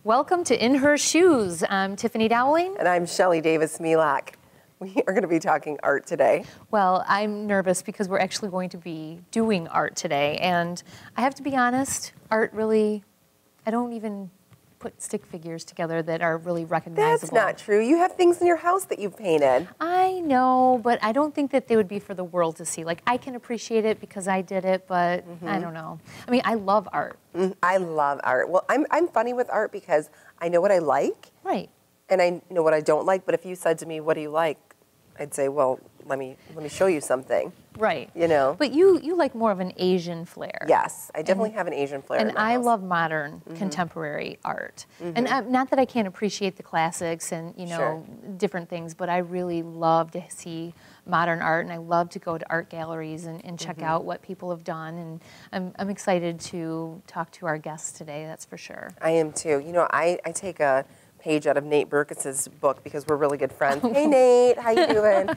Welcome to In Her Shoes. I'm Tiffany Dowling. And I'm Shelley Davis-Milak. We are going to be talking art today. Well, I'm nervous because we're actually going to be doing art today. And I have to be honest, art really, I don't even put stick figures together that are really recognizable. That's not true. You have things in your house that you've painted. I know, but I don't think that they would be for the world to see. Like, I can appreciate it because I did it, but I don't know. I mean, I love art. I love art. Well, I'm funny with art because I know what I like. Right. And I know what I don't like. But if you said to me, what do you like? I'd say, well, let me show you something. Right. You know? But you like more of an Asian flair. Yes, I definitely have an Asian flair. And I love modern, contemporary art. And not that I can't appreciate the classics and, you know, different things, but I really love to see modern art, and I love to go to art galleries and check out what people have done. And I'm excited to talk to our guests today, that's for sure. I am too. You know, I take a page out of Nate Berkus's book because we're really good friends. Hey Nate, how you doing?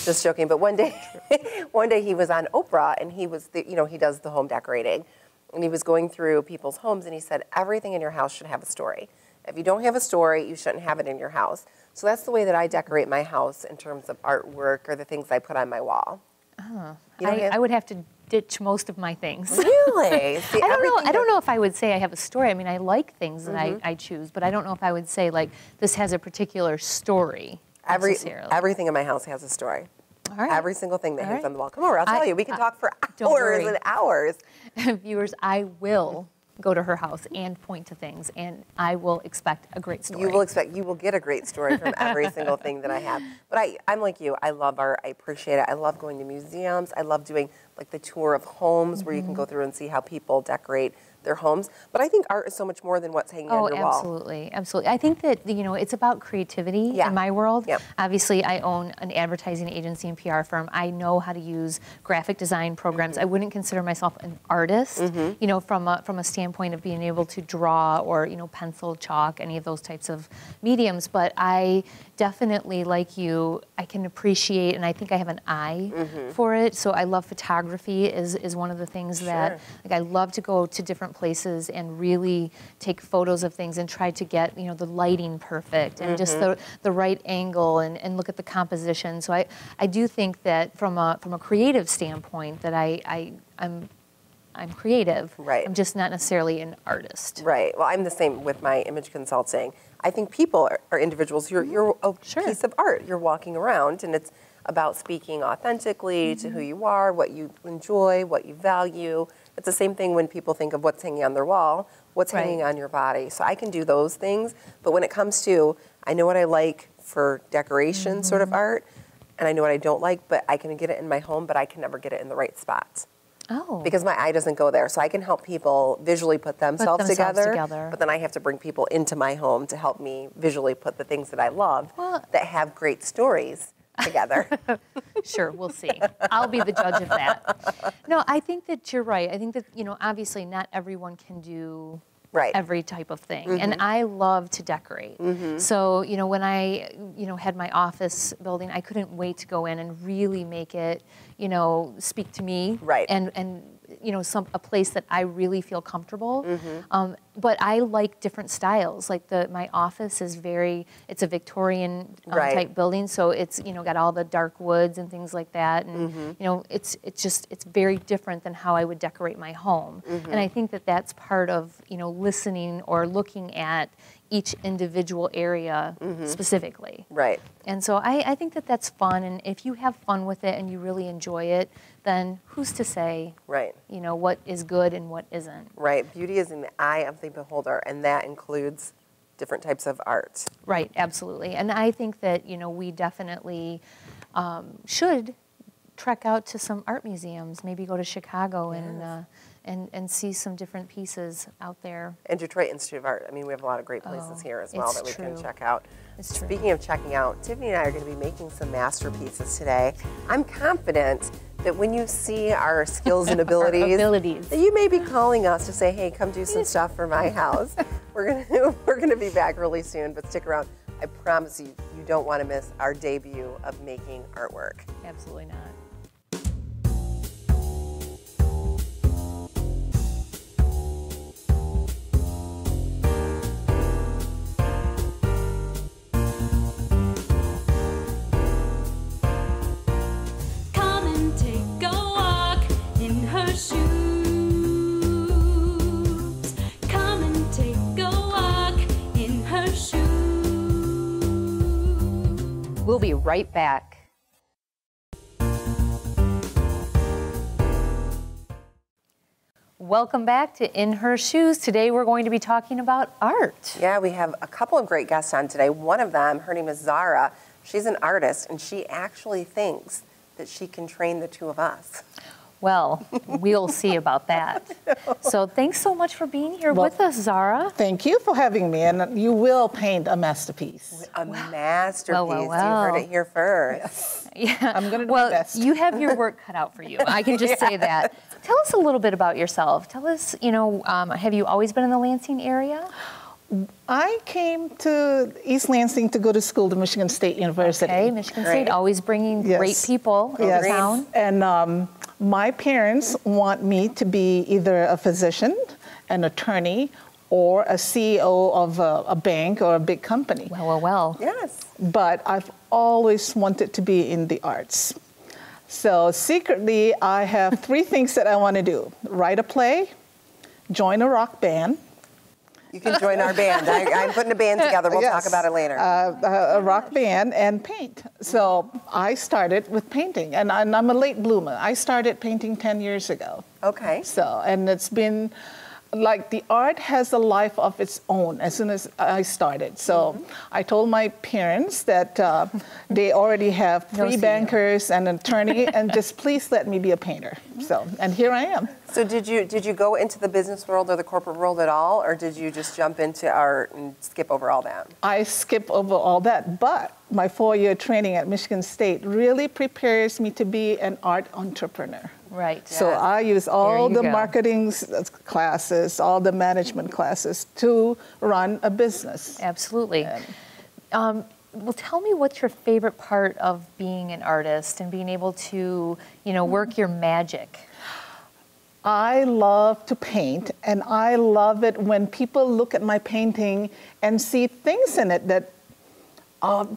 Just joking. But one day he was on Oprah, and he was, he does the home decorating, and he was going through people's homes, and he said everything in your house should have a story. If you don't have a story, you shouldn't have it in your house. So that's the way that I decorate my house in terms of artwork or the things I put on my wall. I would have to ditch most of my things. Really? See, I don't know if I would say I have a story. I mean, I like things that I choose, but I don't know if I would say, like, this has a particular story necessarily. Everything in my house has a story. All right. Every single thing that hangs on the wall. Come over, I'll tell you. We can talk for hours and hours. Viewers, I will go to her house and point to things, and I will expect a great story. You will get a great story from every single thing that I have. But I'm like you. I love art. I appreciate it. I love going to museums. I love doing like the tour of homes where you can go through and see how people decorate their homes. But I think art is so much more than what's hanging on your wall. Absolutely, absolutely. I think that, it's about creativity in my world. Yep. Obviously, I own an advertising agency and PR firm. I know how to use graphic design programs. I wouldn't consider myself an artist, from a standpoint of being able to draw or, pencil, chalk, any of those types of mediums. But I definitely, like you, I can appreciate, and I think I have an eye for it. So I love photography is one of the things that, like, I love to go to different places and really take photos of things and try to get, the lighting perfect and just the right angle and look at the composition. So I do think that from a creative standpoint that I'm creative. Right. I'm just not necessarily an artist. Right. Well, I'm the same with my image consulting. I think people are individuals. You're a piece of art. You're walking around, and it's about speaking authentically to who you are, what you enjoy, what you value. It's the same thing when people think of what's hanging on their wall, what's hanging on your body. So I can do those things, but when it comes to, I know what I like for decoration sort of art, and I know what I don't like, but I can get it in my home, but I can never get it in the right spots. Oh. Because my eye doesn't go there. So I can help people visually put themselves together, but then I have to bring people into my home to help me visually put the things that I love that have great stories together. Sure, we'll see. I'll be the judge of that. No, I think that you're right. I think that, obviously not everyone can do every type of thing. And I love to decorate. So, when I, had my office building, I couldn't wait to go in and really make it, speak to me. Right. And a place that I really feel comfortable. But I like different styles. Like my office is it's a Victorian type building, so it's got all the dark woods and things like that, and it's very different than how I would decorate my home. And I think that that's part of listening or looking at each individual area specifically. Right. And so I think that that's fun, and if you have fun with it and you really enjoy it, then who's to say, what is good and what isn't? Right. Beauty is in the eye of the beholder, and that includes different types of art. Right, absolutely. And I think that, we definitely should trek out to some art museums, maybe go to Chicago and see some different pieces out there. And Detroit Institute of Art. I mean, we have a lot of great places here as well that we can check out. It's true. Speaking of checking out, Tiffany and I are going to be making some masterpieces today. I'm confident that when you see our skills and abilities, that you may be calling us to say, hey, come do some stuff for my house. We're gonna be back really soon, but stick around. I promise you, you don't want to miss our debut of making artwork. Absolutely not. We'll be right back. Welcome back to In Her Shoes. Today we're going to be talking about art. Yeah, we have a couple of great guests on today. One of them, her name is Zahrah. She's an artist, and she actually thinks that she can train the two of us. Well, we'll see about that. So thanks so much for being here with us, Zahrah. Thank you for having me, and you will paint a masterpiece. A masterpiece. Well. You heard it here first. Yeah. I'm going to do my best. You have your work cut out for you. I can just say that. Tell us a little bit about yourself. Tell us, have you always been in the Lansing area? I came to East Lansing to go to school to Michigan State University. Okay, Michigan State, always bringing great people yes. to town. And my parents want me to be either a physician, an attorney, or a CEO of a bank or a big company. Well. Yes. But I've always wanted to be in the arts. So secretly, I have three things that I want to do. Write a play, join a rock band. You can join our band. I'm putting a band together. We'll talk about it later. A rock band and paint. So I started with painting, and I'm a late bloomer. I started painting 10 years ago. Okay. So, and it's been, like, the art has a life of its own as soon as I started. So I told my parents that they already have three bankers and an attorney, and just please let me be a painter. So, and here I am. So did you go into the business world or the corporate world at all, or did you just jump into art and skip over all that? I skip over all that, but my 4-year training at Michigan State really prepares me to be an art entrepreneur. Right. So I use all the marketing classes, all the management classes to run a business. Absolutely. Well, tell me what's your favorite part of being an artist and being able to, work your magic. I love to paint, and I love it when people look at my painting and see things in it that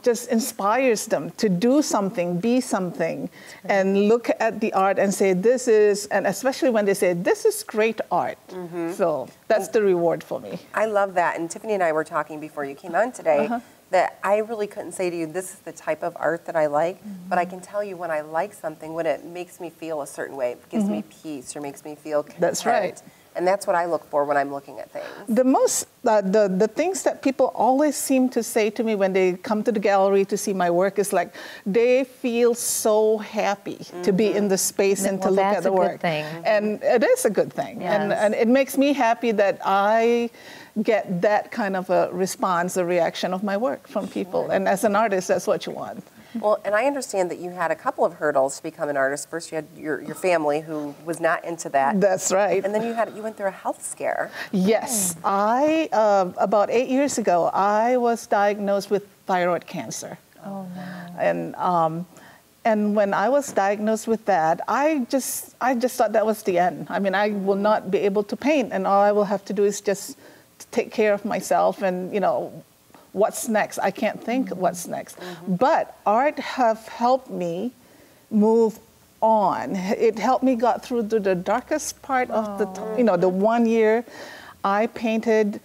just inspires them to do something, be something, and look at the art and say, this is, and especially when they say, this is great art. So that's the reward for me. I love that. And Tiffany and I were talking before you came on today that I really couldn't say to you, this is the type of art that I like, but I can tell you when I like something, when it makes me feel a certain way, it gives me peace or makes me feel content. That's right. And that's what I look for when I'm looking at things. The things that people always seem to say to me when they come to the gallery to see my work is like, they feel so happy to be in the space and to look at the work. That's a good thing. And it is a good thing. Yes. And it makes me happy that I get that kind of a response, a reaction of my work from people. And as an artist, that's what you want. Well, and I understand that you had a couple of hurdles to become an artist. First, you had your family who was not into that. That's right. And then you went through a health scare. Yes. About 8 years ago, I was diagnosed with thyroid cancer. Oh, no. And when I was diagnosed with that, I just thought that was the end. I mean, I will not be able to paint, and all I will have to do is just take care of myself and, what's next? I can't think what's next. But art have helped me move on. It helped me got through the darkest part of the 1 year. I painted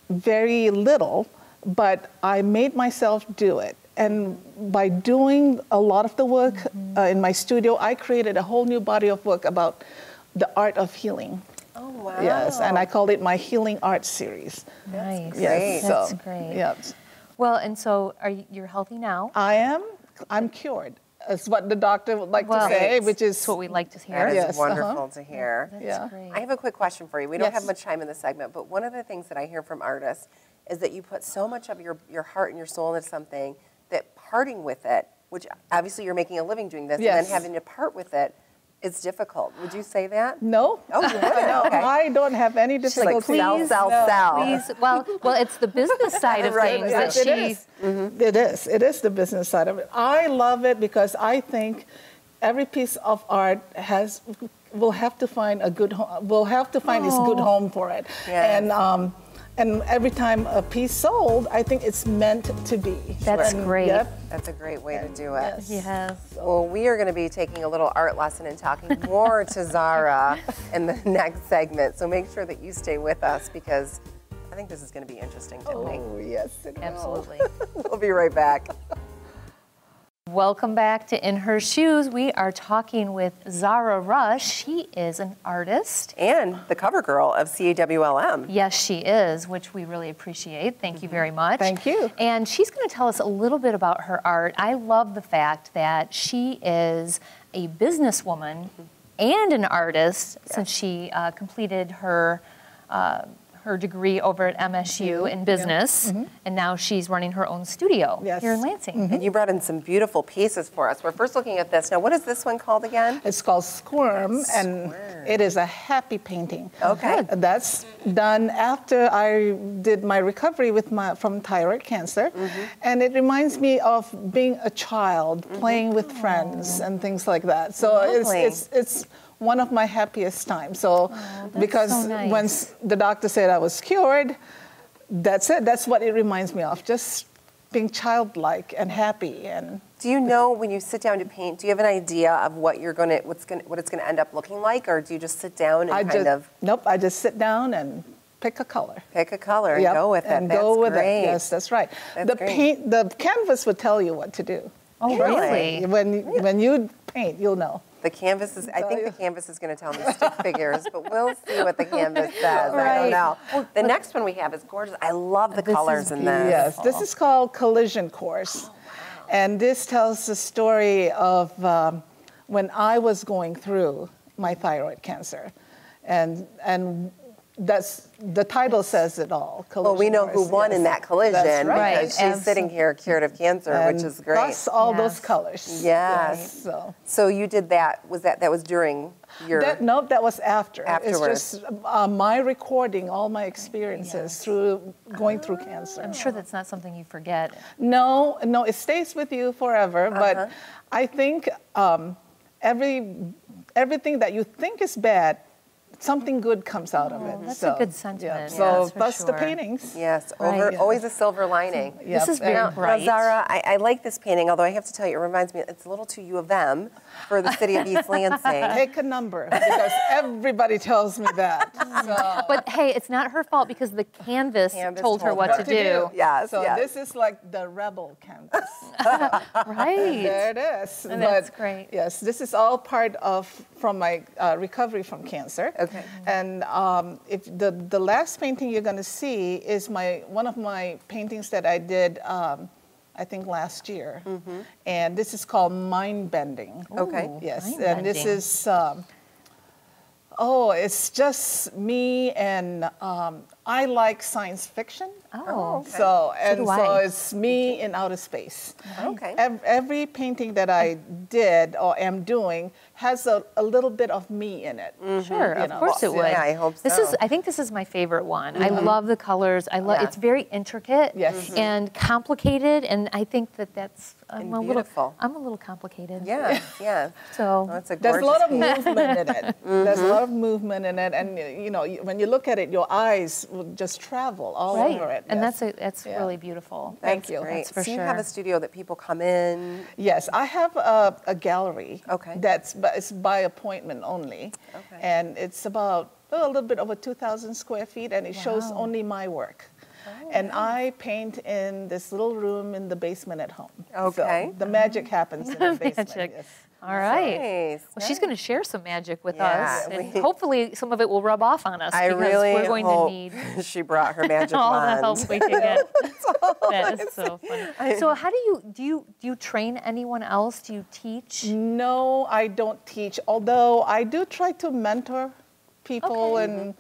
very little, but I made myself do it. And by doing a lot of the work in my studio, I created a whole new body of work about the art of healing. Oh, wow. Yes, and I called it my Healing Art Series. Nice. Yes, That's so, great. Yes. Well, and so you're healthy now? I am. I'm cured. That's what the doctor would like to say, which is... That's what we like to hear. That is wonderful to hear. That's great. I have a quick question for you. We don't have much time in this segment, but one of the things that I hear from artists is that you put so much of your heart and your soul into something that parting with it, which obviously you're making a living doing this, and then having to part with it, it's difficult. Would you say that? No. Oh, you wouldn't? Okay. I don't have any difficulty. Like, sell. Please. Well, it's the business side of things that she... It is. It is the business side of it. I love it because I think every piece of art will have to find a good home. Will have to find its good home for it. Yes. And every time a piece sold, I think it's meant to be. That's great. Yep. That's a great way to do it. Yes. Well, we are going to be taking a little art lesson and talking more to Zahrah in the next segment. So make sure that you stay with us because I think this is going to be interesting, Tiffany. Oh, yes, it will. Absolutely. We'll be right back. Welcome back to In Her Shoes. We are talking with Zahrah Resh. She is an artist. And the cover girl of CAWLM. Yes, she is, which we really appreciate. Thank you very much. Thank you. And she's going to tell us a little bit about her art. I love the fact that she is a businesswoman and an artist since she completed her degree over at MSU in business, and now she's running her own studio here in Lansing. And you brought in some beautiful pieces for us. We're first looking at this. Now, what is this one called again? It's called Squirm, and it is a happy painting. Okay. That's done after I did my recovery from thyroid cancer, and it reminds me of being a child, playing with friends and things like that. So it's one of my happiest times. So because so nice. when the doctor said I was cured, that's it. That's what it reminds me of. Just being childlike and happy. And do you know when you sit down to paint, do you have an idea of what it's gonna end up looking like, or do you just sit down and Nope, I just sit down and pick a color. Pick a color and go with it. And that's go with great. it. Yes, that's right. That's great. The canvas would tell you what to do. Oh, really? When you paint, you'll know. The canvas is, I think the canvas is going to tell me stick figures, but we'll see what the canvas says. I don't know. The next one we have is gorgeous. I love the colors in this. Yes, this is called Collision Course. Oh, wow. And this tells the story of when I was going through my thyroid cancer. And that's the title says it all. Well, we know who won in that collision because she's sitting here cured of cancer, which is great. Plus all those colors. Yes. So you did that. That was during your? No, that was after. Afterwards. It's just my recording all my experiences through going through cancer. I'm sure that's not something you forget. No, it stays with you forever. But I think everything that you think is bad, something good comes out of it. That's a good sentiment. Yeah. So that's the paintings. Yes, always a silver lining. This is very bright. Now, Zahrah, I like this painting, although I have to tell you, it reminds me, it's a little too U of M for the city of East Lansing. Take a number, because everybody tells me that. So. But hey, it's not her fault because the canvas told her what to do. Yes, so this is like the rebel canvas. Right. There it is. And that's great. Yes, this is all part from my recovery from cancer. Okay. And if the last painting you're going to see is one of my paintings that I did, I think last year, and this is called Mind Bending. Okay. Yes, and this is it's just me, and I like science fiction. Oh, okay. So I. it's me in outer space. Okay. Every painting that I did or am doing has a little bit of me in it. Sure, of course it would. Yeah, I hope so. I think this is my favorite one. I love the colors. It's very intricate and complicated, and I think that's beautiful. I'm a little complicated. Yeah, yeah. So that's a gorgeous there's a lot of painting. movement in it. There's a lot of movement in it, and when you look at it, your eyes will just travel all over it. And that's really beautiful. Thank you. Great. That's for so sure. you have a studio that people come in? Yes, I have a gallery. Okay. It's by appointment only. Okay. And it's about a little bit over 2,000 square feet, and it shows only my work. And I paint in this little room in the basement at home. Okay. So the magic happens in the basement. Magic. Yes. All right. Nice. Well, she's going to share some magic with Yeah, us, and hopefully some of it will rub off on us. I because really we're going hope to need she brought her magic all wand. the help we can get. That is so funny. So, how do you train anyone else? Do you teach? No, I don't teach. Although I do try to mentor people, and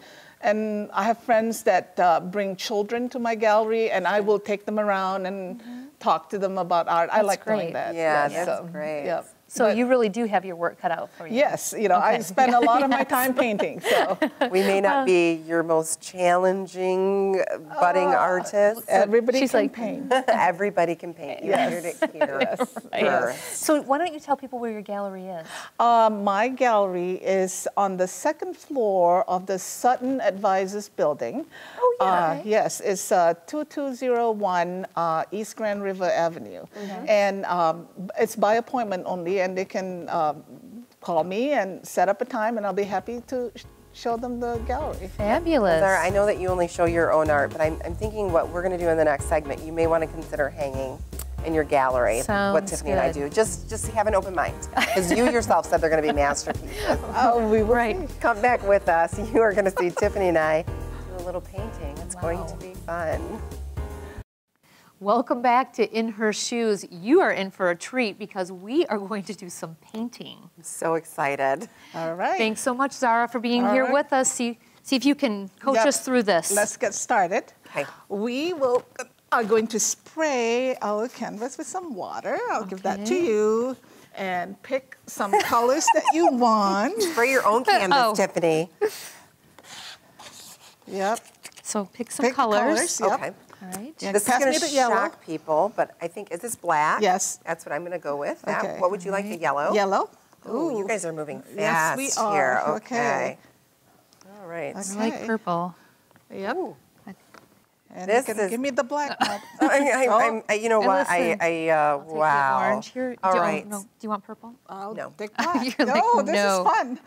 I have friends that bring children to my gallery, and I will take them around and talk to them about art. I like doing that. Yeah, yes. that's great. Yep. So you really do have your work cut out for you. Yes, I spend a lot of my time painting. So We may not be your most challenging budding artist. everybody She's can like- paint. Everybody can paint. You heard it here first. So why don't you tell people where your gallery is? My gallery is on the second floor of the Sutton Advisors Building. Oh, yeah. Yes, it's 2201 East Grand River Avenue. And it's by appointment only, and they can call me and set up a time, and I'll be happy to show them the gallery. Fabulous. Zahrah, I know that you only show your own art, but I'm thinking what we're going to do in the next segment, you may want to consider hanging in your gallery. What Sounds Tiffany and I do. Just have an open mind, because you yourself said they're going to be masterpieces. Oh, we will. Right. Come back with us. You are going to see Tiffany and I do a little painting. It's going to be fun. Welcome back to In Her Shoes. You are in for a treat because we are going to do some painting. I'm so excited. All right. Thanks so much, Zahrah, for being here with us. See if you can coach us through this. Let's get started. Okay. We are going to spray our canvas with some water. I'll give that to you. And pick some colors that you want. Spray your own canvas, Tiffany. Yep. So pick some colors. Yep. Okay. All right. Yeah, This is going to shock people, but I think, is this black? Yes. That's what I'm going to go with. Okay. What would you like, the yellow? Yellow. Ooh, you guys are moving fast Yes, we are. here. Okay. All right. I like purple. Yep. Ooh. And This you can is- give me the black one. You know what? listen, wow. Take the orange here. All do, right. No, do you want purple? I'll No. take black. You're like, oh, this no. is fun.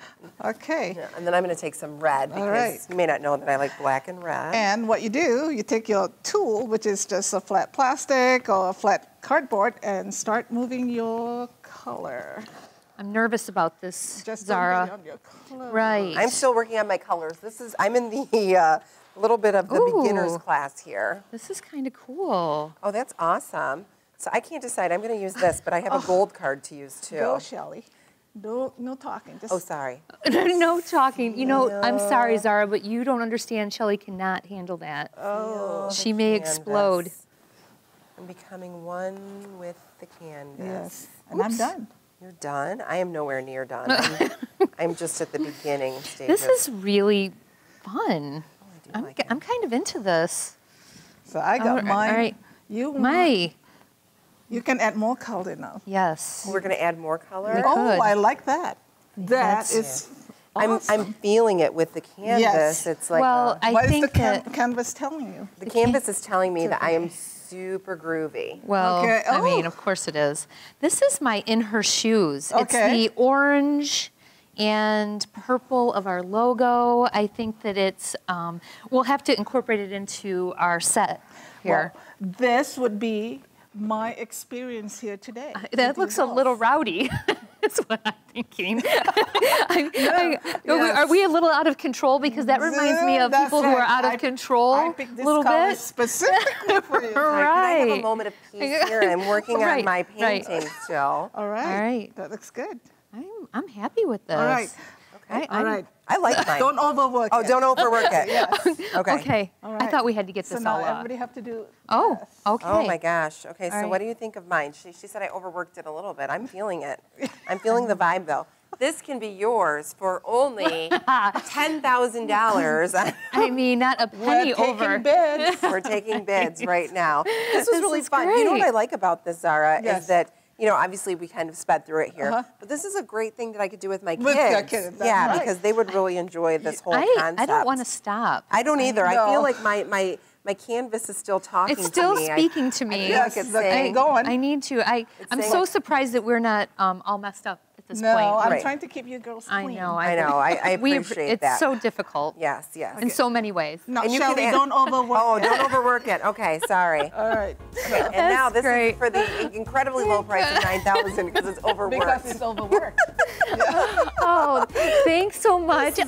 Okay. Yeah, and then I'm going to take some red, because right. you may not know that I like black and red. And what you do, you take your tool, which is just a flat plastic or a flat cardboard, and start moving your color. I'm nervous about this, Just don't get Zahrah. on your color. Right. I'm still working on my colors. I'm in the little bit of the beginner's Ooh. class here. This is kind of cool. Oh, that's awesome. So I can't decide. I'm going to use this, but I have a gold card to use too. Go, Shelly. No talking. Just Oh, sorry. No talking. You know, I'm sorry, Zahrah, but you don't understand. Shelley cannot handle that. Oh, She may canvas. explode. I'm becoming one with the canvas. Yes. And I'm done. You're done? I am nowhere near done. I'm just at the beginning stages. This is really fun. I do like it. I'm kind of into this. So I got All mine. right. You can add more color now. Yes. We're going to add more color. We Oh, could. I like that. That That's- is awesome. I'm feeling it with the canvas. Yes. It's like Well, I What is think the that. canvas telling you? the canvas is telling me that I am super groovy. Well, Okay. I mean, Oh. of course it is. This is my In Her Shoes. It's Okay. the orange and purple of our logo. I think that it's, we'll have to incorporate it into our set here. Well, this would be my experience here today. That looks a little rowdy. That's what I'm thinking. Are we a little out of control? Because that reminds me of That's people who are right. out of control I picked a this little color bit. specifically for you. Can I have a Right. moment of peace here? I'm working on Right, my right. painting still. All right. All right. That looks good. I'm happy with this. All right. Okay. All right. I like mine. Don't overwork Oh, it. don't overwork it. Yes. Okay. Okay. All I right. thought we had to get So this now all up. everybody have to do. Oh, this. okay. Oh my gosh. Okay, so All what right. do you think of mine? She said I overworked it a little bit. I'm feeling it. I'm feeling the vibe though. This can be yours for only $10,000. I mean, not a penny We're over. taking bids. We're taking bids right now. This was really is fun. You know what great. I like about this, Zahrah, Yes. is that, you know, obviously we kind of sped through it here, Uh-huh. but this is a great thing that I could do with my kids. With your kids, that's yeah, right. because they would really enjoy this whole concept. I don't want to stop. I don't either. I No. feel like my canvas is still talking It's still to me. speaking to me. I feel Yes, like it's the- saying, going. I need to. I'm saying- so surprised that we're not all messed up at this No, point. I'm Right. trying to keep you girls I clean. know. I know. I we appreciate it's that. so difficult. Yes, yes. In so many ways. No, And you Shelly, can add- don't overwork Oh, it. don't overwork it. Okay, sorry. All right. And now That's this great. is for the incredibly low price of $9,000 because it's overworked. Because it's overworked. Oh, thanks so much.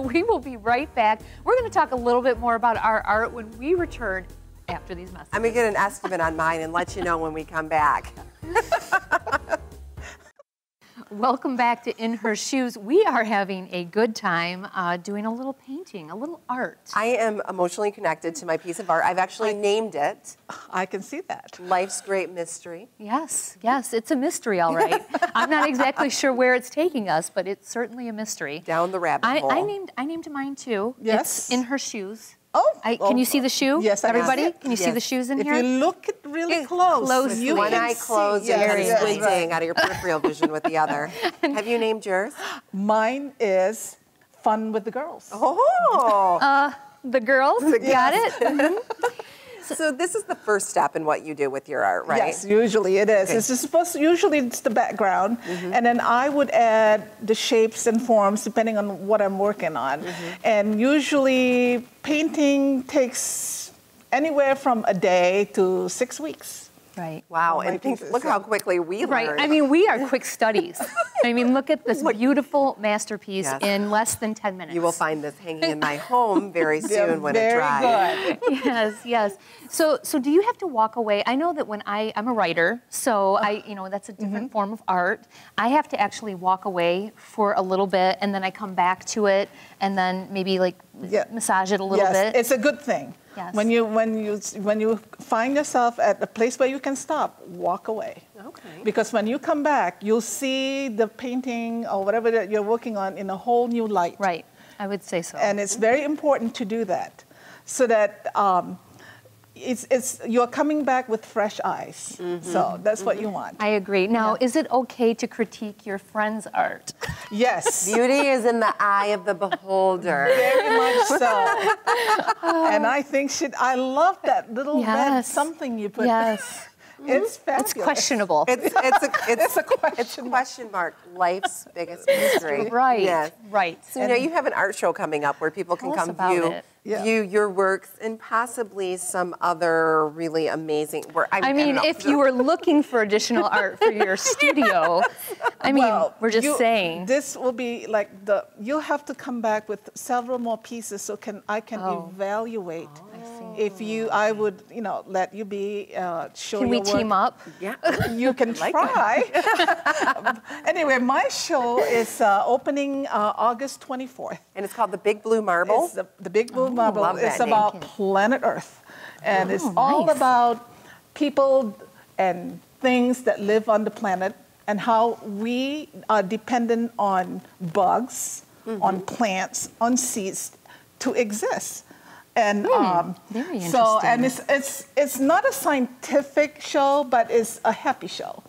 We will be right back. We're going to talk a little bit more about our art when we return after these messages. I'm going to get an estimate on mine and let you know when we come back. Welcome back to In Her Shoes. We are having a good time doing a little painting, a little art. I am emotionally connected to my piece of art. I've actually named it I can see that. Life's Great Mystery. Yes, it's a mystery, all right. I'm not exactly sure where it's taking us, but it's certainly a mystery. Down the rabbit hole. I named mine too. Yes. It's In Her Shoes. Oh. Can you see the shoe? Yes, I can Everybody, see it. can you see Yes. the shoes in If here? you look it really It- close, closely. you One can eye see- closed yes, and kind of yes, squinting right. out of your peripheral vision with the other. Have you named yours? Mine is Fun with the Girls. Oh! The girls, got it? So this is the first step in what you do with your art, right? Yes, usually it is. Okay. It's just supposed to, usually it's the background, and then I would add the shapes and forms depending on what I'm working on. And usually painting takes anywhere from a day to 6 weeks. Right. Wow, and look how quickly we learn. Right. I mean, we are quick studies. I mean, look at this beautiful masterpiece in less than 10 minutes. You will find this hanging in my home very soon when it dries. Very good. Yes, yes. So do you have to walk away? I know that when I'm a writer, so that's a different form of art. I have to actually walk away for a little bit, and then I come back to it, and then maybe massage it a little bit. It's a good thing. Yes. When you find yourself at a place where you can stop, walk away. Okay. Because when you come back, you'll see the painting or whatever that you're working on in a whole new light. Right. I would say so. And it's very important to do that, so that you're coming back with fresh eyes. So that's what you want. I agree. Now, is it okay to critique your friend's art? Yes. Beauty is in the eye of the beholder. Very much so. And I think I love that little red something you put. Yes. It's fabulous. It's questionable. It's a question mark. Life's biggest mystery. Right. Yes. Right. So now you have an art show coming up where people can come view your works and possibly some other really amazing work. I mean, if you were looking for additional art for your studio, we're just saying. This will be you'll have to come back with several more pieces so I can evaluate. If I would, let you show Can your we team up? Yeah. You can try. Anyway, my show is opening August 24th. And it's called The Big Blue Marble? It's the Big Blue Marble. Love that It's name. about planet Earth. And it's all about people and things that live on the planet and how we are dependent on bugs, on plants, on seeds to exist. And very interesting. so, and it's not a scientific show, but it's a happy show.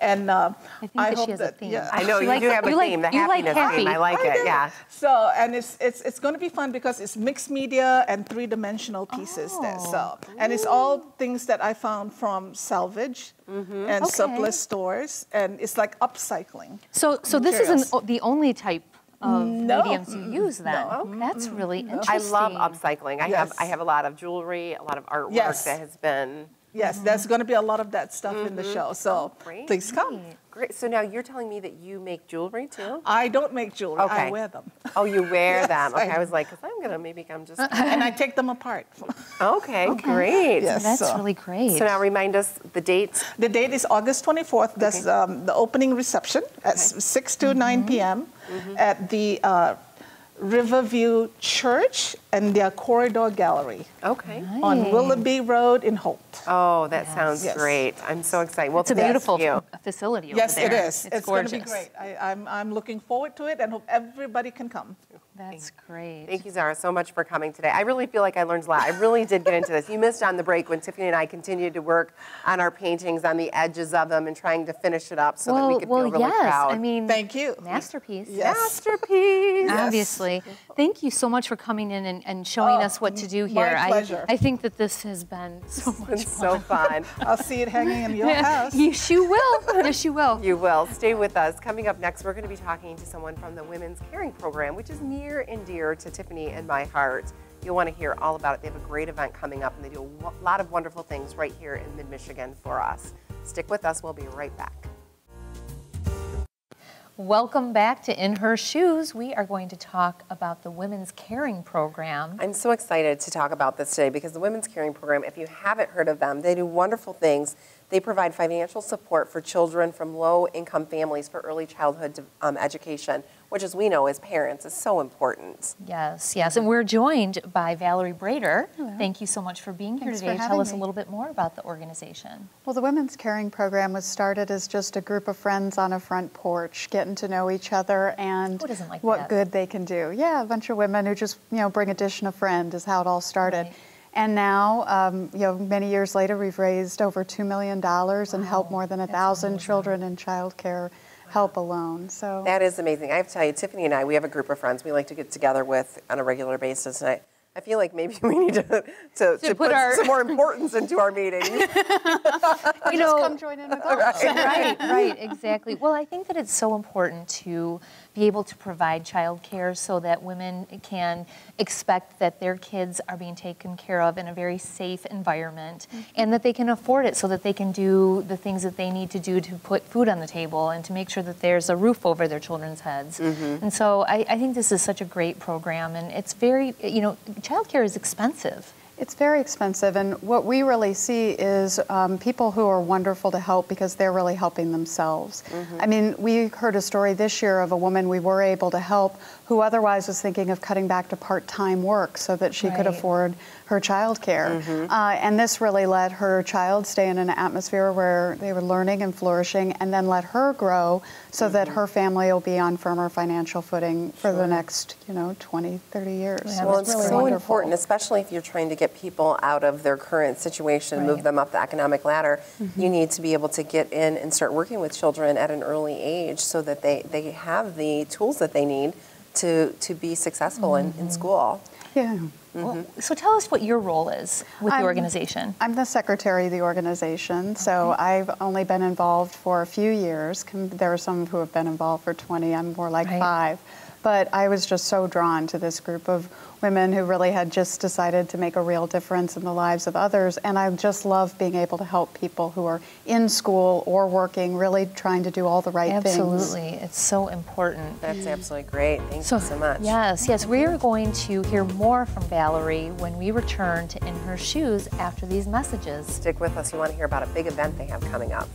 And I think that hope she has a theme. I know, you do have a theme, the happiness theme. I like it, yeah. So, and it's going to be fun because it's mixed media and three-dimensional pieces there. So, and it's all things that I found from salvage and surplus stores, and it's like upcycling. So this isn't the only type of mediums you use then. No. That's really interesting. I love upcycling. I have a lot of jewelry, a lot of artwork that has been. Yes, there's going to be a lot of that stuff in the show. So please come. Great. So now you're telling me that you make jewelry too? I don't make jewelry. Okay. I wear them. Oh, you wear them. Okay, I was like, because I'm going to maybe come just. And I take them apart. Okay, great. Yes, That's really great. So now remind us the date. The date is August 24th. That's the opening reception at 6 to 9 p.m. At the Riverview Church and their Corridor Gallery. Okay. On Willoughby Road in Holt. Oh, that sounds great. I'm so excited. Well, it's a beautiful facility over yes, there. Yes, it is. It's going gorgeous. to be great. I'm looking forward to it and hope everybody can come. That's great. Thank you, Zahrah, so much for coming today. I really feel like I learned a lot. I really did get into this. You missed on the break when Tiffany and I continued to work on our paintings, on the edges of them, and trying to finish it up so that we could feel really proud. I mean, thank you. Masterpiece. Yes. Masterpiece. Obviously. Thank you so much for coming in and showing us what to do here. My pleasure. I think that this has been so much It's so fun. I'll see it hanging in your house. Yes, you will. Yes, you will. You will. Stay with us. Coming up next, we're going to be talking to someone from the Women's Caring Program, which is near and dear to Tiffany and my heart. You'll want to hear all about it. They have a great event coming up, and they do a lot of wonderful things right here in mid-Michigan for us. Stick with us. We'll be right back. Welcome back to In Her Shoes. We are going to talk about the Women's Caring Program. I'm so excited to talk about this today because the Women's Caring Program, if you haven't heard of them, they do wonderful things. They provide financial support for children from low-income families for early childhood education, which, as we know, as parents, is so important. Yes, yes. And we're joined by Valerie Brader. Hello. Thank you so much for being here Thanks today. for Tell having us a me. little bit more about the organization. Well, the Women's Caring Program was started as just a group of friends on a front porch, getting to know each other and Who doesn't like what that? good they can do. Yeah, a bunch of women who just, bring addition a friend is how it all started. Right. And now, many years later, we've raised over $2 million and helped more than 1,000 children in child care help alone. So That is amazing. I have to tell you, Tiffany and I, we have a group of friends we like to get together with on a regular basis, and I feel like maybe we need to put some more importance into our meetings. just come join in with us. Right, exactly. Well, I think that it's so important to be able to provide childcare so that women can expect that their kids are being taken care of in a very safe environment, and that they can afford it so that they can do the things that they need to do to put food on the table and to make sure that there's a roof over their children's heads. And so I think this is such a great program, and it's very, childcare is expensive. It's very expensive, and what we really see is people who are wonderful to help because they're really helping themselves. I mean, we heard a story this year of a woman we were able to help who otherwise was thinking of cutting back to part-time work so that she could afford her child care. And this really let her child stay in an atmosphere where they were learning and flourishing, and then let her grow so that her family will be on firmer financial footing for the next, 20, 30 years. Yeah, Well, it's really so wonderful. important, especially if you're trying to get people out of their current situation, move them up the economic ladder. You need to be able to get in and start working with children at an early age so that they have the tools that they need to be successful in school. Yeah. Well, so tell us what your role is with the organization. I'm the secretary of the organization, so I've only been involved for a few years. There are some who have been involved for 20, I'm more like 5. But I was just so drawn to this group of women who really had just decided to make a real difference in the lives of others. And I just love being able to help people who are in school or working, really trying to do all the right things. Absolutely. It's so important. That's absolutely great. Thank you so much. Yes. We are going to hear more from Valerie when we return to In Her Shoes after these messages. Stick with us. You want to hear about a big event they have coming up.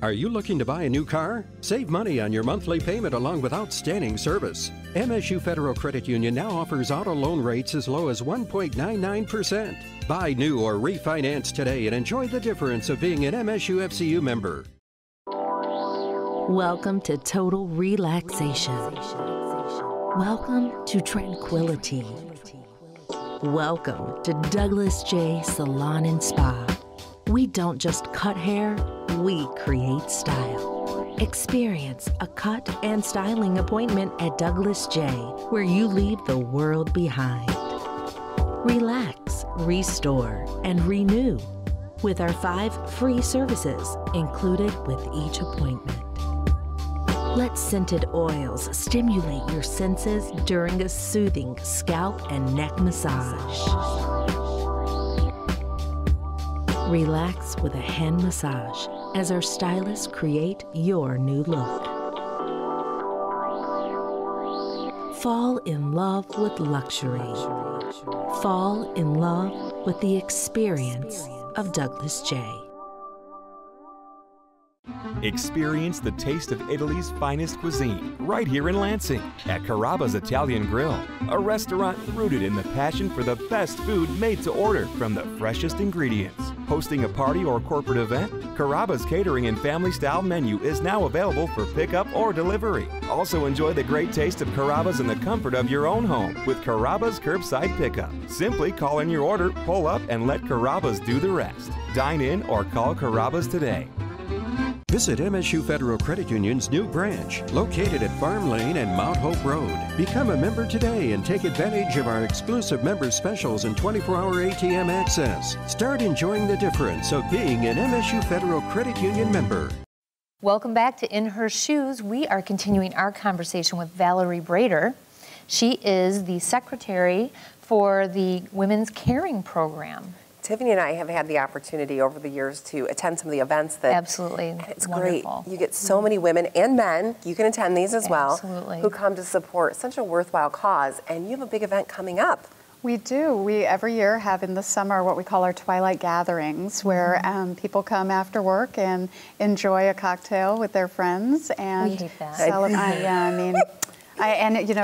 Are you looking to buy a new car? Save money on your monthly payment along with outstanding service. MSU Federal Credit Union now offers auto loan rates as low as 1.99%. Buy new or refinance today and enjoy the difference of being an MSU FCU member. Welcome to total relaxation. Welcome to tranquility. Welcome to Douglas J. Salon and Spa. We don't just cut hair, we create style. Experience a cut and styling appointment at Douglas J, where you leave the world behind. Relax, restore, and renew with our 5 free services included with each appointment. Let scented oils stimulate your senses during a soothing scalp and neck massage. Relax with a hand massage as our stylists create your new look. Fall in love with luxury. Fall in love with the experience of Douglas J. Experience the taste of Italy's finest cuisine right here in Lansing at Carrabba's Italian Grill, a restaurant rooted in the passion for the best food made to order from the freshest ingredients. Hosting a party or corporate event, Carrabba's catering and family-style menu is now available for pickup or delivery. Also enjoy the great taste of Carrabba's in the comfort of your own home with Carrabba's Curbside Pickup. Simply call in your order, pull up, and let Carrabba's do the rest. Dine in or call Carrabba's today. Visit MSU Federal Credit Union's new branch, located at Farm Lane and Mount Hope Road. Become a member today and take advantage of our exclusive member specials and 24-hour ATM access. Start enjoying the difference of being an MSU Federal Credit Union member. Welcome back to In Her Shoes. We are continuing our conversation with Valerie Brader. She is the secretary for the Women's Caring Program. Tiffany and I have had the opportunity over the years to attend some of the events that Absolutely. It's wonderful. Great. You get so many women and men, you can attend these as well, Absolutely. who come to support such a worthwhile cause. And you have a big event coming up. We do. We every year have in the summer what we call our twilight gatherings, where people come after work and enjoy a cocktail with their friends and We hate that.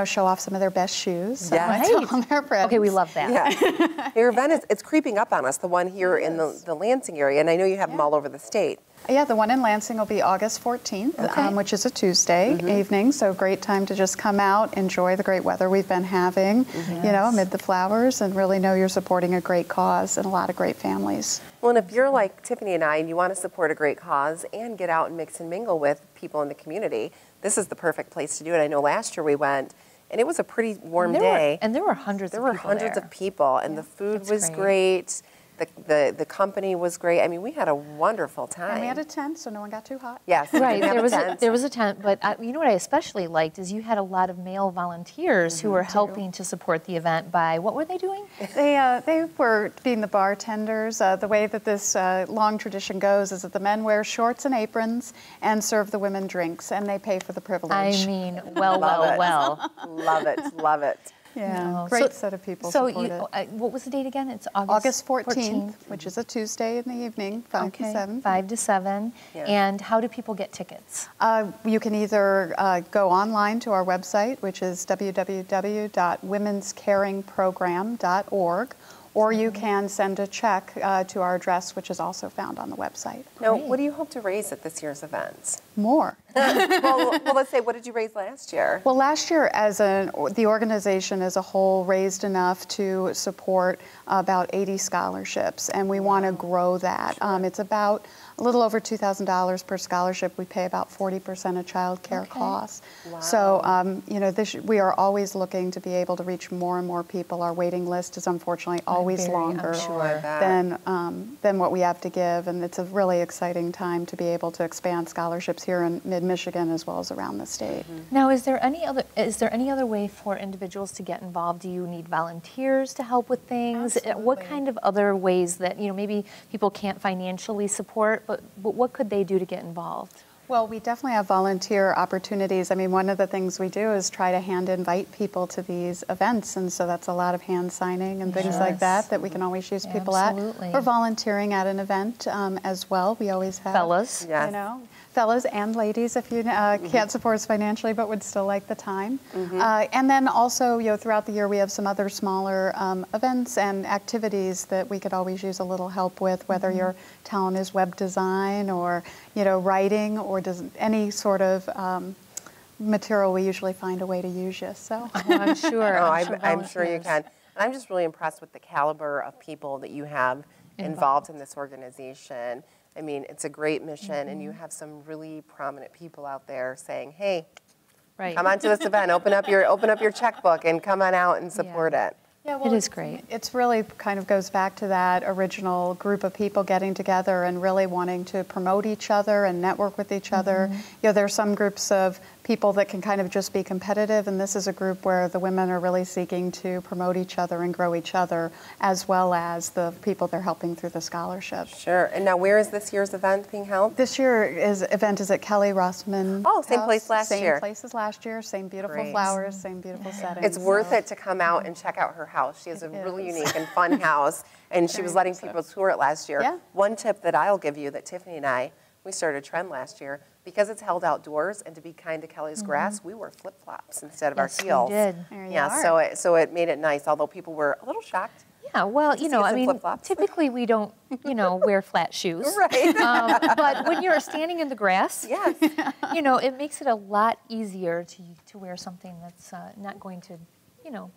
show off some of their best shoes. Yeah. On their friends. Okay, we love that. Yeah. Your event it's creeping up on us, the one here in the Lansing area, and I know you have them all over the state. Yeah, the one in Lansing will be August 14th, which is a Tuesday evening, so great time to just come out, enjoy the great weather we've been having, amid the flowers, and really know you're supporting a great cause and a lot of great families. Well, and if you're like Tiffany and I, and you want to support a great cause and get out and mix and mingle with people in the community, this is the perfect place to do it. I know last year we went, and it was a pretty warm day. And there were hundreds of people of people, and the food was great. The company was great. I mean, we had a wonderful time. And we had a tent, so no one got too hot. Yes, right. There was a tent, but you know what I especially liked is you had a lot of male volunteers who were helping to support the event by, what were they doing? They were being the bartenders. The way that this long tradition goes is that the men wear shorts and aprons and serve the women drinks, and they pay for the privilege. I mean, well. Love it, love it. Yeah, great set of people So supported. what was the date again? It's August 14th, which is a Tuesday in the evening, 5 to 7. 5 to 7. Yeah. And how do people get tickets? You can either go online to our website, which is www.womenscaringprogram.org, or you can send a check to our address, which is also found on the website. Now, what do you hope to raise at this year's event? More. well, let's say, what did you raise last year? Well, last year, the organization as a whole raised enough to support about 80 scholarships, and we want to grow that. Sure. It's about a little over $2,000 per scholarship. We pay about 40% of child care costs. Wow. So, we are always looking to be able to reach more and more people. Our waiting list is unfortunately always longer than what we have to give, and it's a really exciting time to be able to expand scholarships here in mid-Michigan as well as around the state. Now, is there any other way for individuals to get involved? Do you need volunteers to help with things? Absolutely. What kind of other ways that, maybe people can't financially support, but what could they do to get involved? Well, we definitely have volunteer opportunities. I mean, one of the things we do is try to hand invite people to these events, and so that's a lot of hand signing and things like that we can always use people at. Or volunteering at an event as well. We always have. Fellas. Yes. Fellas and ladies, if you can't support us financially but would still like the time. And then also, throughout the year we have some other smaller events and activities that we could always use a little help with, whether your talent is web design or, writing or any sort of material. We usually find a way to use you. So I'm sure. I'm sure you can. And I'm just really impressed with the caliber of people that you have involved in this organization. I mean, it's a great mission, and you have some really prominent people out there saying, "Hey, come on to this event. Open up your checkbook and come on out and support it." Yeah, well, it is great. It's really kind of goes back to that original group of people getting together and really wanting to promote each other and network with each other. There are some groups of people that can kind of just be competitive, and this is a group where the women are really seeking to promote each other and grow each other, as well as the people they're helping through the scholarship. Sure. And now, where is this year's event being held? This year's event is at Kelly Rossman. Oh, same place last year. Same place as last year. Same beautiful flowers. Same beautiful settings. It's worth it to come out and check out her house. She has a really unique and fun house, and she was letting people tour it last year. Yeah. One tip that I'll give you that Tiffany and we started a trend last year. Because it's held outdoors, and to be kind to Kelly's grass, we wore flip-flops instead of our heels. We did. So it made it nice, although people were a little shocked. Yeah, well, typically we don't, wear flat shoes. Right. But when you're standing in the grass, it makes it a lot easier to wear something that's not going to,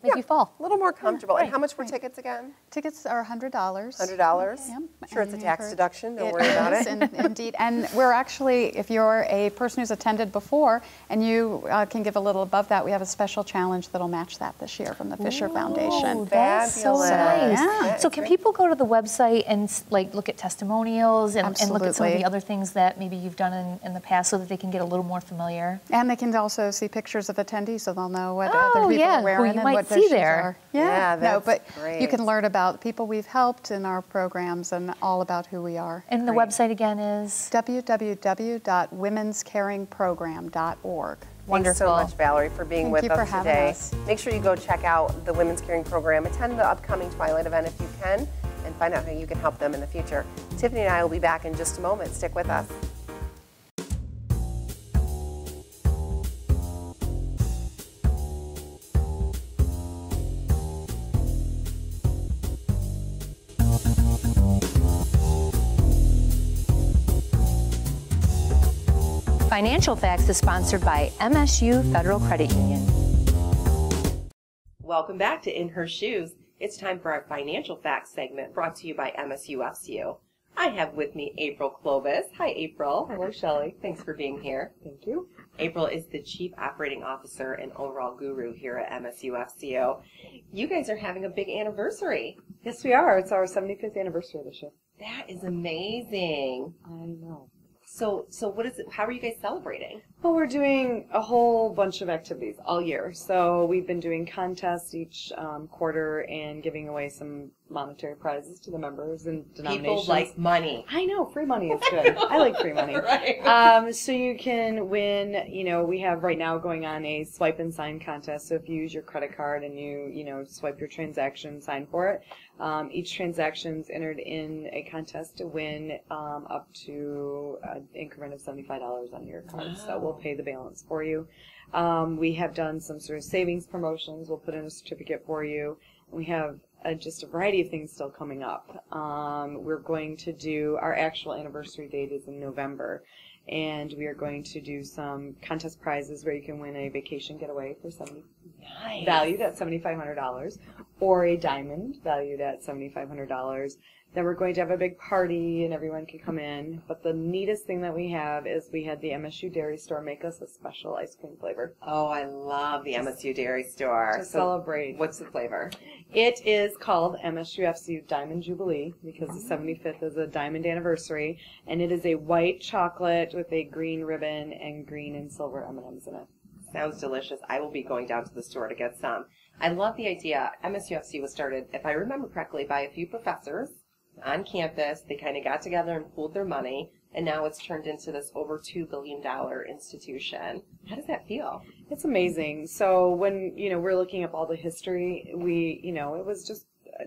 make you fall. A little more comfortable. Right. And how much were tickets again? Tickets are $100. $100? Yeah. Sure, it's a tax deduction. Don't worry about it. Indeed. And we're actually, if you're a person who's attended before and you can give a little above that, we have a special challenge that'll match that this year from the Fisher Foundation. That's so Fabulous. nice. Yeah. So can people go to the website and look at testimonials and look at some of the other things that maybe you've done in the past so that they can get a little more familiar? And they can also see pictures of attendees so they'll know what other people are wearing and what their shoes are. Yeah, that's but great. you can learn about the people we've helped in our programs and all about who we are. And the website again is? www.womenscaringprogram.org. Thanks so much, Valerie, for being with us today. Us. Make sure you go check out the Women's Caring Program. Attend the upcoming Twilight event if you can, and find out how you can help them in the future. Tiffany and I will be back in just a moment. Stick with us. Financial Facts is sponsored by MSU Federal Credit Union. Welcome back to In Her Shoes. It's time for our Financial Facts segment brought to you by MSU FCU. I have with me April Clovis. Hi, April. Hello, Shelley. Thanks for being here. Thank you. April is the Chief Operating Officer and overall guru here at MSU FCU. You guys are having a big anniversary. Yes, we are. It's our 75th anniversary this year. That is amazing. I know. So what is it? How are you guys celebrating? Well, we're doing a whole bunch of activities all year. So we've been doing contests each quarter and giving away some monetary prizes to the members and denominations. People like money. I know, free money is good. I like free money. Right. So you can win, we have right now going on a swipe and sign contest. So if you use your credit card and you swipe your transaction, sign for it, each transaction's entered in a contest to win up to an increment of $75 on your card. Wow. So we'll pay the balance for you. We have done some sort of savings promotions. We'll put in a certificate for you. We have just a variety of things still coming up. We're going to do, our actual anniversary date is in November, and we are going to do some contest prizes where you can win a vacation getaway for valued at $7,500, or a diamond valued at $7,500. Then we're going to have a big party and everyone can come in. But the neatest thing that we have is we had the MSU Dairy Store make us a special ice cream flavor. Oh, I love the MSU Dairy Store. To celebrate. What's the flavor? It is called MSUFCU Diamond Jubilee because the 75th is a diamond anniversary. And it is a white chocolate with a green ribbon and green and silver M&Ms in it. Sounds delicious. I will be going down to the store to get some. I love the idea. MSUFC was started, if I remember correctly, by a few professors on campus. They kind of got together and pooled their money, and now it's turned into this over $2 billion institution. How does that feel? It's amazing. So when, we're looking up all the history, it was just,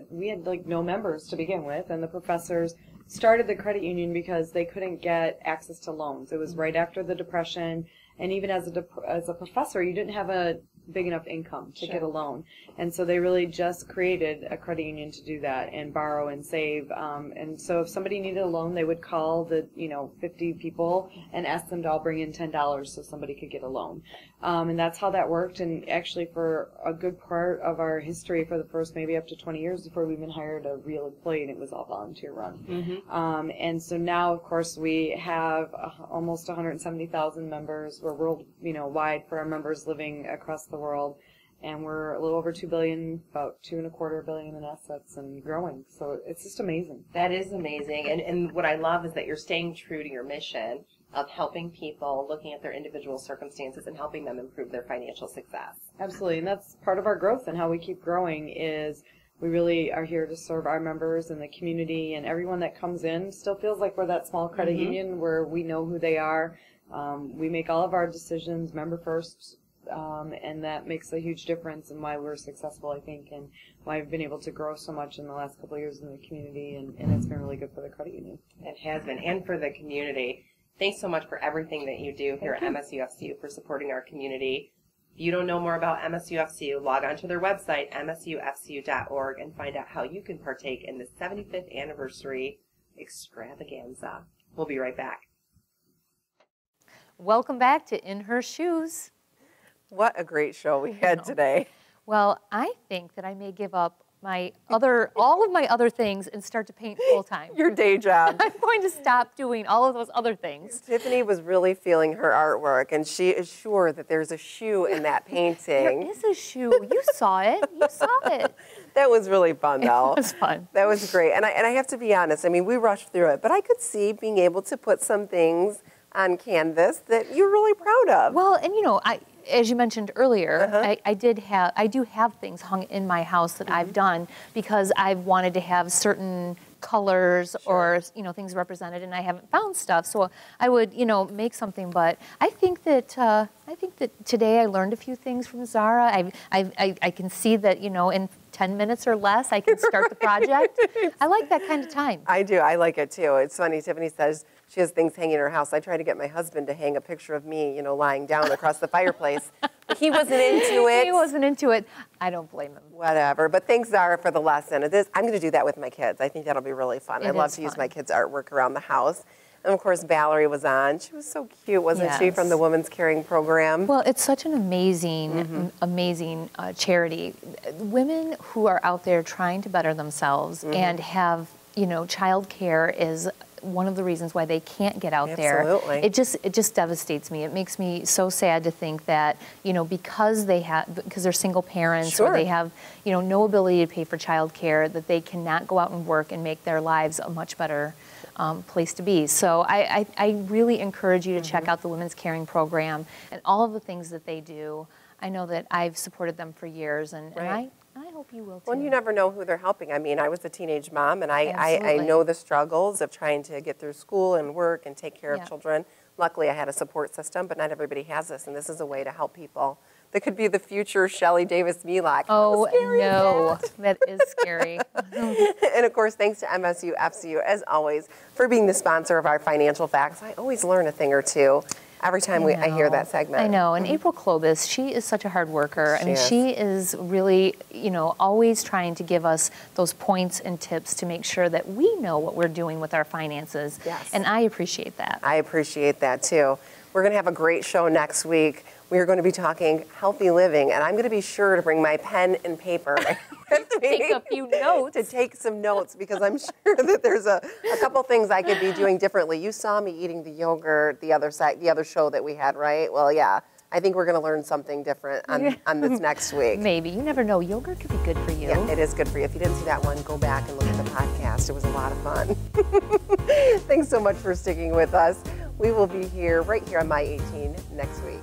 we had like no members to begin with, and the professors started the credit union because they couldn't get access to loans. It was right after the Depression, and even as a professor, you didn't have a big enough income to get a loan. And so they really just created a credit union to do that and borrow and save. And so if somebody needed a loan, they would call the 50 people and ask them to all bring in $10 so somebody could get a loan. And that's how that worked. And actually for a good part of our history, for the first maybe up to 20 years before we even hired a real employee, and it was all volunteer run. Mm-hmm. And so now, of course, we have almost 170,000 members. We're wide for our members living across the world, and we're a little over $2 billion, about $2.25 billion in assets, and growing. So it's just amazing. That is amazing, and what I love is that you're staying true to your mission of helping people, looking at their individual circumstances and helping them improve their financial success. Absolutely, and that's part of our growth and how we keep growing is we really are here to serve our members and the community, and everyone that comes in still feels like we're that small credit union where we know who they are. We make all of our decisions member first, and that makes a huge difference in why we're successful, I think, and why we've been able to grow so much in the last couple of years in the community, and it's been really good for the credit union. It has been, and for the community. Thanks so much for everything that you do here at MSUFCU, for supporting our community. If you don't know more about MSUFCU, log on to their website, msufcu.org, and find out how you can partake in the 75th anniversary extravaganza. We'll be right back. Welcome back to In Her Shoes. What a great show we had today. Well, I think that I may give up all of my other things and start to paint full time. Your day job. I'm going to stop doing all of those other things. Tiffany was really feeling her artwork, and she is sure that there's a shoe in that painting. There is a shoe. You saw it. You saw it. That was really fun, though. It was fun. That was great. And I have to be honest, I mean, we rushed through it, but I could see being able to put some things on canvas that you're really proud of. Well, and as you mentioned earlier, I do have things hung in my house that I've done because I've wanted to have certain colors or things represented, and I haven't found stuff. So I would make something. But I think that today I learned a few things from Zahrah. I can see that in 10 minutes or less I can start the project. I like that kind of time. I do. I like it too. It's funny. Tiffany says she has things hanging in her house. I tried to get my husband to hang a picture of me, lying down across the fireplace. But he wasn't into it. He wasn't into it. I don't blame him. Whatever. But thanks, Zahrah, for the lesson. I'm going to do that with my kids. I think that'll be really fun. I love to use my kids' artwork around the house. And, of course, Valerie was on. She was so cute, wasn't she, from the Women's Caring Program? Well, it's such an amazing, amazing charity. Women who are out there trying to better themselves and have, child care is one of the reasons why they can't get out Absolutely. there. It just devastates me. It makes me so sad to think that, you know, because they're single parents Sure. or they have, you know, no ability to pay for childcare, that they cannot go out and work and make their lives a much better place to be. So I really encourage you to check out the Women's Caring Program and all of the things that they do. I know that I've supported them for years, and I hope you will too. Well, you never know who they're helping. I mean, I was a teenage mom, and I know the struggles of trying to get through school and work and take care of children. Luckily, I had a support system, but not everybody has this, and this is a way to help people. That could be the future Shelley Davis Melock. Oh, no, that is scary. And of course, thanks to MSU FCU, as always, for being the sponsor of our Financial Facts. I always learn a thing or two every time I hear that segment. I know, and April Clovis, she is such a hard worker. She is really, you know, always trying to give us those points and tips to make sure that we know what we're doing with our finances. Yes. And I appreciate that. I appreciate that too. We're going to have a great show next week. We are going to be talking healthy living, and I'm going to be sure to bring my pen and paper with me. Take a few notes. To take some notes, because I'm sure that there's a couple things I could be doing differently. You saw me eating the yogurt the other show that we had, right? Well, yeah. I think we're going to learn something different on this next week. Maybe. You never know. Yogurt could be good for you. Yeah, it is good for you. If you didn't see that one, go back and look at the podcast. It was a lot of fun. Thanks so much for sticking with us. We will be here right here on My 18 next week.